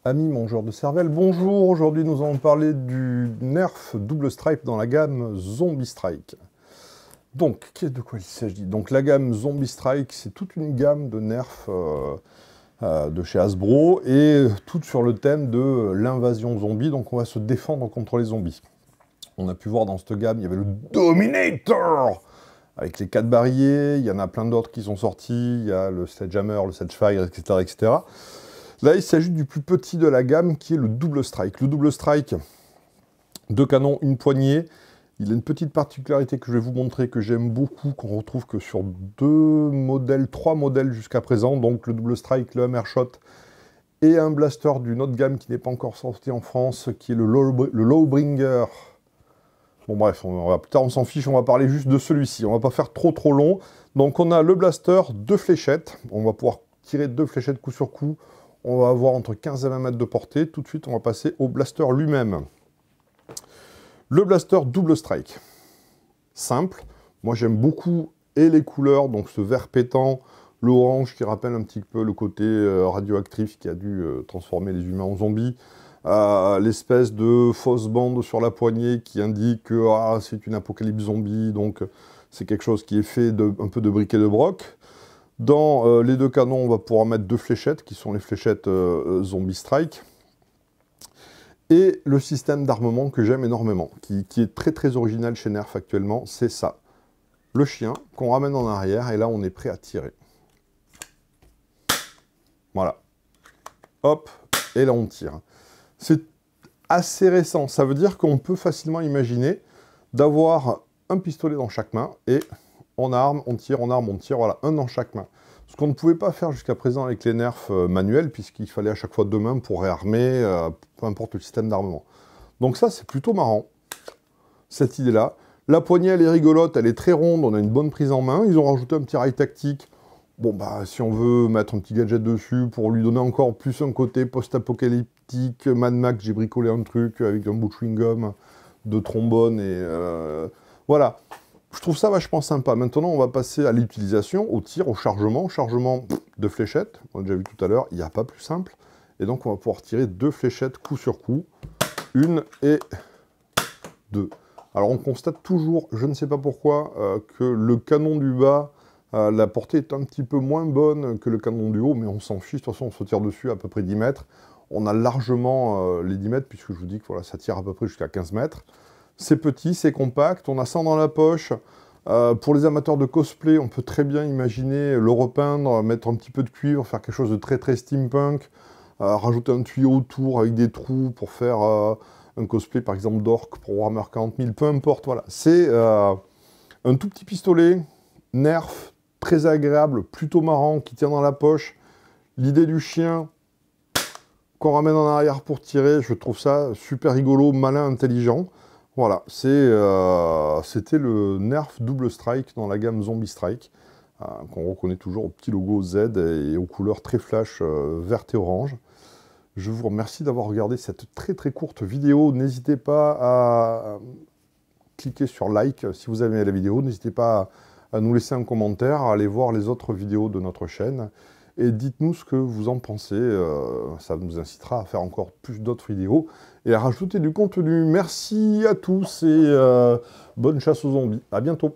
Amis mangeurs de cervelle, bonjour. Aujourd'hui, nous allons parler du nerf double strike dans la gamme Zombie Strike. Donc, de quoi il s'agit? Donc, la gamme Zombie Strike, c'est toute une gamme de nerfs de chez Hasbro et toute sur le thème de l'invasion zombie. Donc, on va se défendre contre les zombies. On a pu voir dans cette gamme, il y avait le Dominator avec les 4 barilliers. Il y en a plein d'autres qui sont sortis. Il y a le Sledgehammer, le Sledgefire, etc., etc. Là, il s'agit du plus petit de la gamme, qui est le Double Strike. Le Double Strike, 2 canons, une poignée. Il a une petite particularité que je vais vous montrer, que j'aime beaucoup, qu'on retrouve que sur 3 modèles jusqu'à présent. Donc le Double Strike, le Hammershot, et un blaster d'une autre gamme qui n'est pas encore sorti en France, qui est le Lowbringer. Bon bref, plus tard on s'en fiche, on va parler juste de celui-ci. On va pas faire trop long. Donc on a le blaster, 2 fléchettes. On va pouvoir tirer 2 fléchettes coup sur coup. On va avoir entre 15 et 20 mètres de portée. Tout de suite, on va passer au blaster lui-même. Le blaster double strike. Simple. Moi, j'aime beaucoup et les couleurs, donc ce vert pétant, le orange qui rappelle un petit peu le côté radioactif qui a dû transformer les humains en zombies. L'espèce de fausse bande sur la poignée qui indique que c'est une apocalypse zombie, donc c'est quelque chose qui est fait un peu de briques et de broc. Dans les 2 canons, on va pouvoir mettre 2 fléchettes, qui sont les fléchettes Zombie Strike. Et le système d'armement que j'aime énormément, qui est très original chez Nerf actuellement, c'est ça. Le chien, qu'on ramène en arrière, et là on est prêt à tirer. Voilà. Hop, et là on tire. C'est assez récent, ça veut dire qu'on peut facilement imaginer d'avoir un pistolet dans chaque main, et on arme, on tire, voilà, un dans chaque main. Ce qu'on ne pouvait pas faire jusqu'à présent avec les nerfs manuels, puisqu'il fallait à chaque fois 2 mains pour réarmer, peu importe le système d'armement. Donc ça, c'est plutôt marrant, cette idée-là. La poignée, elle est rigolote, elle est très ronde, on a une bonne prise en main. Ils ont rajouté un petit rail tactique. Bon, bah, si on veut mettre un petit gadget dessus pour lui donner encore plus un côté post-apocalyptique, Mad Max, j'ai bricolé un truc avec un bout de chewing-gum, de trombone et... voilà. Je trouve ça vachement sympa. Maintenant, on va passer à l'utilisation, au tir, au chargement. Chargement de fléchettes, on a déjà vu tout à l'heure, il n'y a pas plus simple. Et donc, on va pouvoir tirer 2 fléchettes coup sur coup. 1 et 2. Alors, on constate toujours, je ne sais pas pourquoi, que le canon du bas, la portée est un petit peu moins bonne que le canon du haut, mais on s'en fiche. De toute façon, on se tire dessus à peu près 10 mètres. On a largement les 10 mètres, puisque je vous dis que voilà, ça tire à peu près jusqu'à 15 mètres. C'est petit, c'est compact, on a ça dans la poche. Pour les amateurs de cosplay, on peut très bien imaginer le repeindre, mettre un petit peu de cuivre, faire quelque chose de très steampunk, rajouter un tuyau autour avec des trous pour faire un cosplay par exemple d'orc pour Warhammer 40 000, peu importe, voilà. C'est un tout petit pistolet, Nerf, très agréable, plutôt marrant, qui tient dans la poche. L'idée du chien qu'on ramène en arrière pour tirer, je trouve ça super rigolo, malin, intelligent. Voilà, c'était le Nerf Double Strike dans la gamme Zombie Strike, qu'on reconnaît toujours au petit logo Z et aux couleurs très flash verte et orange. Je vous remercie d'avoir regardé cette très courte vidéo. N'hésitez pas à cliquer sur like si vous avez aimé la vidéo. N'hésitez pas à nous laisser un commentaire, à aller voir les autres vidéos de notre chaîne. Et dites-nous ce que vous en pensez, ça nous incitera à faire encore plus d'autres vidéos et à rajouter du contenu. Merci à tous et bonne chasse aux zombies. À bientôt.